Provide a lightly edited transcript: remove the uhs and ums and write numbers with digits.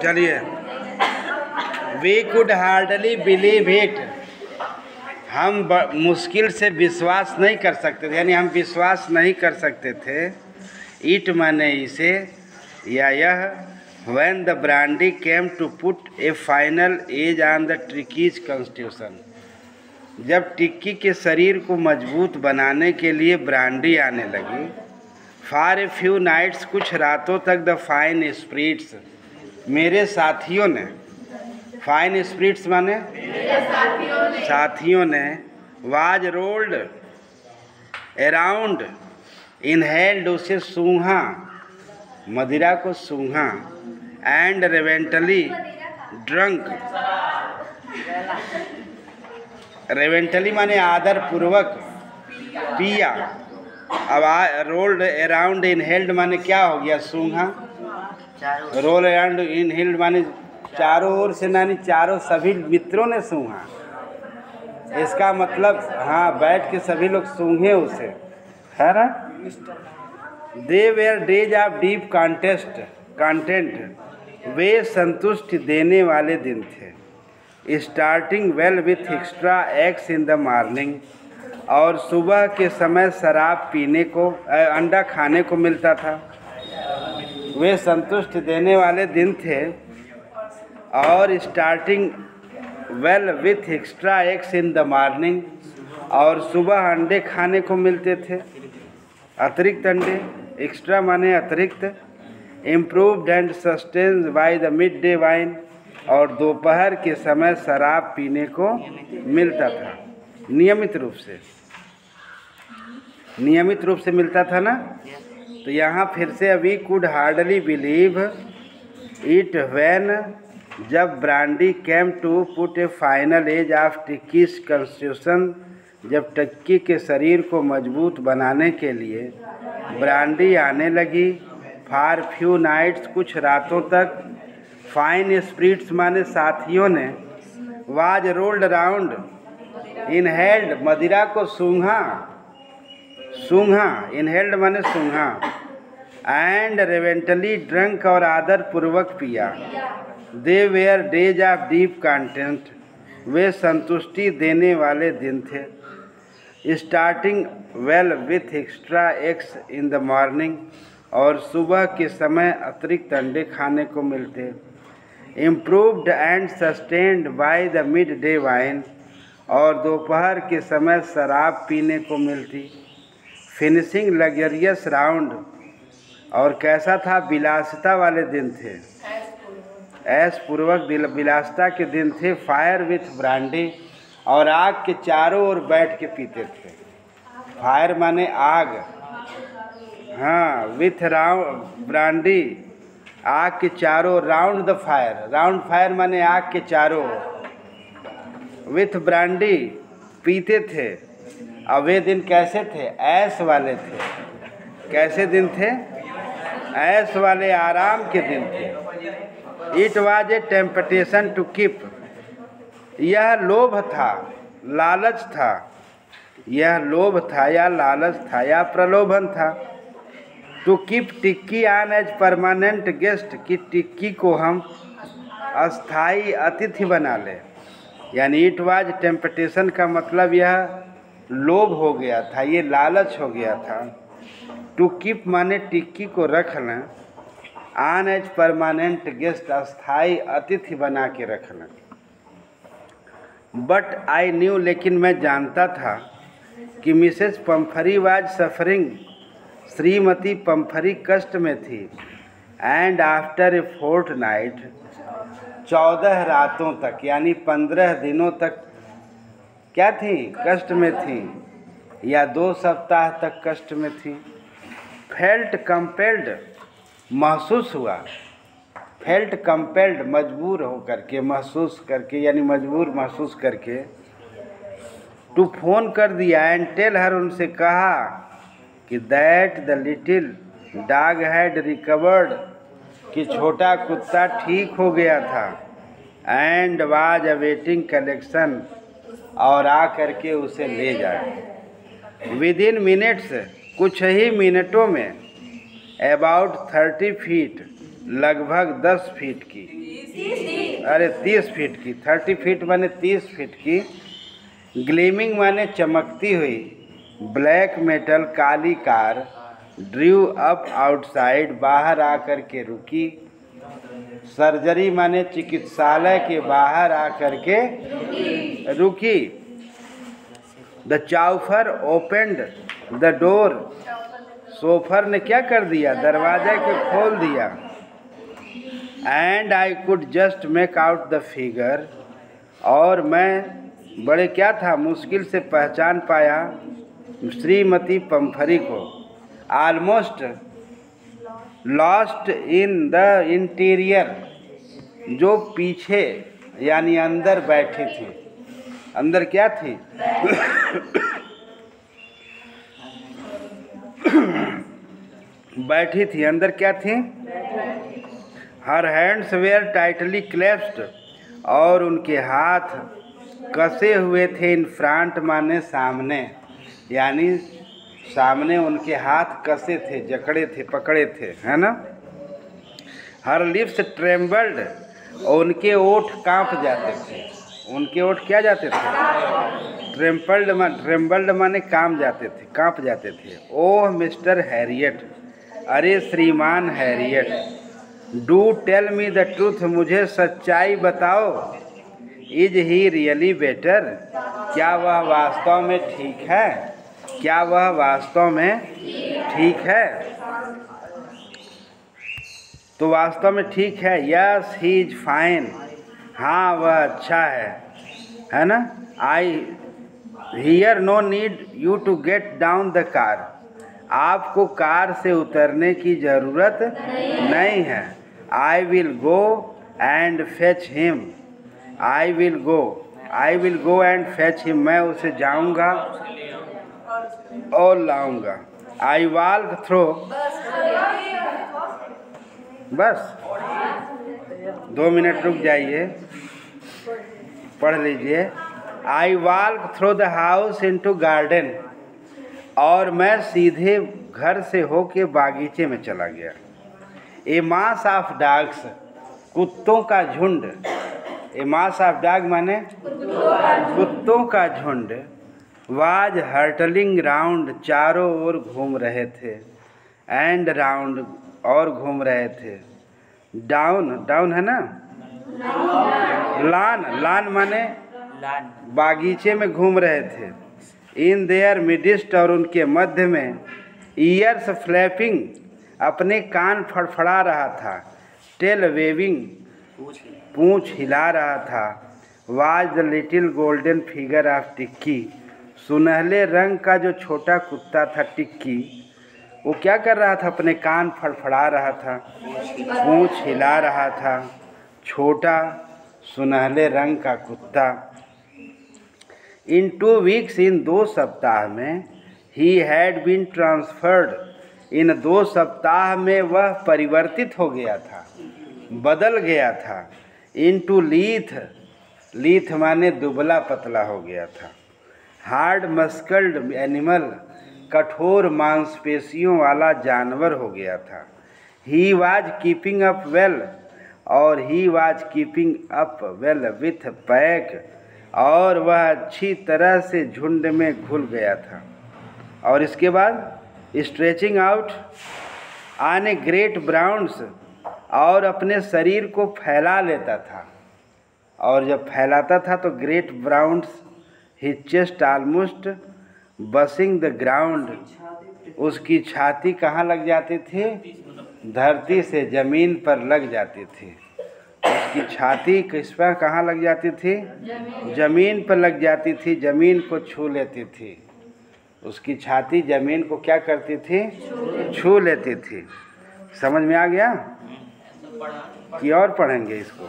चलिए। We could hardly believe it. हम मुश्किल से विश्वास नहीं कर सकते थे, यानी हम विश्वास नहीं कर सकते थे। इट माने इसे या यह। When the brandy came to put a final edge on the Tikki's constitution. जब टिक्की के शरीर को मजबूत बनाने के लिए ब्रांडी आने लगी। फॉर ए फ्यू नाइट्स, कुछ रातों तक द फाइन स्पिरिट्स, मेरे साथियों ने, फाइन स्पिरिट्स माने साथियों ने, वाज रोल्ड अराउंड, इनहेल्ड, उसे सूंघा, मदिरा को सूंघा, एंड रेवेंटली ड्रंक, रेवेंटली माने आदर पूर्वक पिया। अब रोल्ड अराउंड इनहेल्ड माने क्या हो गया? सूंघा। रोल अराउंड इनहेल्ड माने चारों ओर से, नानी चारों सभी मित्रों ने सूंघा। इसका मतलब हाँ, बैठ के सभी लोग सूंघे उसे, है ना। They were days of deep content, वे संतुष्टि देने वाले दिन थे। Starting well with extra eggs in the morning, और सुबह के समय शराब पीने को, अंडा खाने को मिलता था। वे संतुष्टि देने वाले दिन थे। और starting well with extra eggs in the morning, और सुबह अंडे खाने को मिलते थे, अतिरिक्त अंडे। एक्स्ट्रा माने अतिरिक्त। Improved and sustained by the midday wine, और दोपहर के समय शराब पीने को मिलता था, नियमित रूप से मिलता था ना। तो यहाँ फिर से अभी could hardly believe it when, जब brandy came to put a final edge of Tikki's constitution, जब टिक्की के शरीर को मजबूत बनाने के लिए ब्रांडी आने लगी। फॉर फ्यू नाइट्स, कुछ रातों तक। फाइन स्पिरिट्स माने साथियों ने, वाज रोल्ड अराउंड, इनहेल्ड, मदिरा को सूंघा, इनहेल्ड माने सूंघा, एंड रेवेंटली ड्रंक, और आदर पूर्वक पिया। They were days of deep content, वे संतुष्टि देने वाले दिन थे। Starting well with extra eggs in the morning, और सुबह के समय अतिरिक्त अंडे खाने को मिलते। Improved and sustained by the midday wine, और दोपहर के समय शराब पीने को मिलती। फिनिशिंग लग्जरियस राउंड, और कैसा था? विलासिता वाले दिन थे, ऐश पूर्वक विलासिता के दिन थे। फायर विथ ब्रांडी, और आग के चारों ओर बैठ के पीते थे। फायर माने आग, हाँ, विथ ब्रांडी, आग के चारों, round the fire, round fire माने आग के चारों, विथ ब्रांडी पीते थे। अब वे दिन कैसे थे? ऐश वाले थे। कैसे दिन थे? ऐश वाले, आराम के दिन थे। It was a temptation to keep, यह लोभ था, लालच था। यह लोभ था या लालच था या प्रलोभन था। To keep Tricki on as permanent guest, कि टिक्की को हम अस्थाई अतिथि बना लें। यानी इट वाज टेम्पटेशन का मतलब यह लोभ हो गया था, ये लालच हो गया था। टू कीप माने टिक्की को रखना, ऑन एज परमानेंट गेस्ट, अस्थाई अतिथि बना के रखना। बट आई न्यू, लेकिन मैं जानता था कि मिसेस पम्फरी वाज सफरिंग, श्रीमती पम्फरी कष्ट में थी। एंड आफ्टर ए फोर्टनाइट, 14 रातों तक, यानी 15 दिनों तक क्या थी? कष्ट में थी, या 2 सप्ताह तक कष्ट में थी। फेल्ट कंपेल्ड, महसूस हुआ। फेल्ट कंपेल्ड, मजबूर होकर के, महसूस करके, यानी मजबूर महसूस करके। टू फोन कर दिया, एंड टेल हर, उनसे कहा कि that the little dog had recovered, कि छोटा कुत्ता ठीक हो गया था। एंड वाज अवेटिंग कलेक्शन, और आ करके उसे ले जाए। विद इन मिनट्स, कुछ ही मिनटों में। अबाउट 30 फीट, लगभग 10 फीट की, अरे 30 फीट की, 30 फीट माने 30 फीट की। ग्लीमिंग माने चमकती हुई, ब्लैक मेटल काली कार ड्रू अप आउटसाइड, बाहर आकर के रुकी। सर्जरी माने चिकित्सालय के बाहर आकर के रुकी। The chauffeur opened the door, chauffeur ने क्या कर दिया, दरवाजे को खोल दिया। And I could just make out the figure, और मैं बड़े क्या था, मुश्किल से पहचान पाया श्रीमती पंफरी को। Almost lost in the interior, जो पीछे यानी अंदर बैठी थी। अंदर क्या थी बैठी थी, अंदर क्या थी, हर हैंड्स वेयर टाइटली क्लेस्प्ड, और उनके हाथ कसे हुए थे। इन फ्रंट माने सामने, यानी सामने उनके हाथ कसे थे, जकड़े थे, पकड़े थे, है ना। हर लिप्स ट्रेम्बल्ड, उनके ओठ कांप जाते थे। उनके ओठ क्या जाते थे, ट्रेम्बल्ड माने कांप जाते थे, कांप जाते थे। ओह मिस्टर हैरियट, अरे श्रीमान Herriot, do tell me the truth, मुझे सच्चाई बताओ। इज ही रियली बेटर, क्या वह वास्तव में ठीक है, क्या वह वास्तव में ठीक है। तो वास्तव में ठीक है। यस ही इज फाइन, हाँ वह अच्छा है ना। I hear no need you to get down the car, आपको कार से उतरने की ज़रूरत नहीं है। I will go and fetch him, I will go and fetch him, मैं उसे जाऊंगा और लाऊंगा। आई वॉक थ्रो, बस 2 मिनट रुक जाइए, पढ़ लीजिए। I walk through the house into garden, और मैं सीधे घर से होके बागीचे में चला गया। ए मास ऑफ डॉग्स, कुत्तों का झुंड। ए मास ऑफ डॉग माने कुत्तों का झुंड। वाज हर्टलिंग राउंड, चारों ओर घूम रहे थे। एंड राउंड, और घूम रहे थे। डाउन है ना, लान माने बागीचे में घूम रहे थे। इन देयर मिडिस्ट, और उनके मध्य में। ईयर्स फ्लैपिंग, अपने कान फड़फड़ा रहा था। टेल वेविंग, पूंछ हिला रहा था। Was the little golden figure of Tikki, सुनहले रंग का जो छोटा कुत्ता था टिक्की, वो क्या कर रहा था, अपने कान फड़फड़ा रहा था, पूंछ हिला रहा था। छोटा सुनहले रंग का कुत्ता। इन 2 वीक्स, इन 2 सप्ताह में। ही हैड बीन ट्रांसफर्ड, इन 2 सप्ताह में वह परिवर्तित हो गया था, बदल गया था। इनटू लीथ, लीथ माने दुबला पतला हो गया था। हार्ड मस्कल्ड एनिमल, कठोर मांसपेशियों वाला जानवर हो गया था। He was keeping up well, और he was keeping up well with pack, और वह अच्छी तरह से झुंड में घुल गया था। और इसके बाद stretching out on a great bounds, और अपने शरीर को फैला लेता था। और जब फैलाता था तो great bounds, his chest almost brushing the ground, उसकी छाती कहाँ लग जाती थी, धरती से ज़मीन पर लग जाती थी। उसकी छाती किस पर कहाँ लग जाती थी, ज़मीन पर लग जाती थी, ज़मीन को छू लेती थी। उसकी छाती ज़मीन को क्या करती थी, छू लेती थी। समझ में आ गया कि और पढ़ेंगे इसको?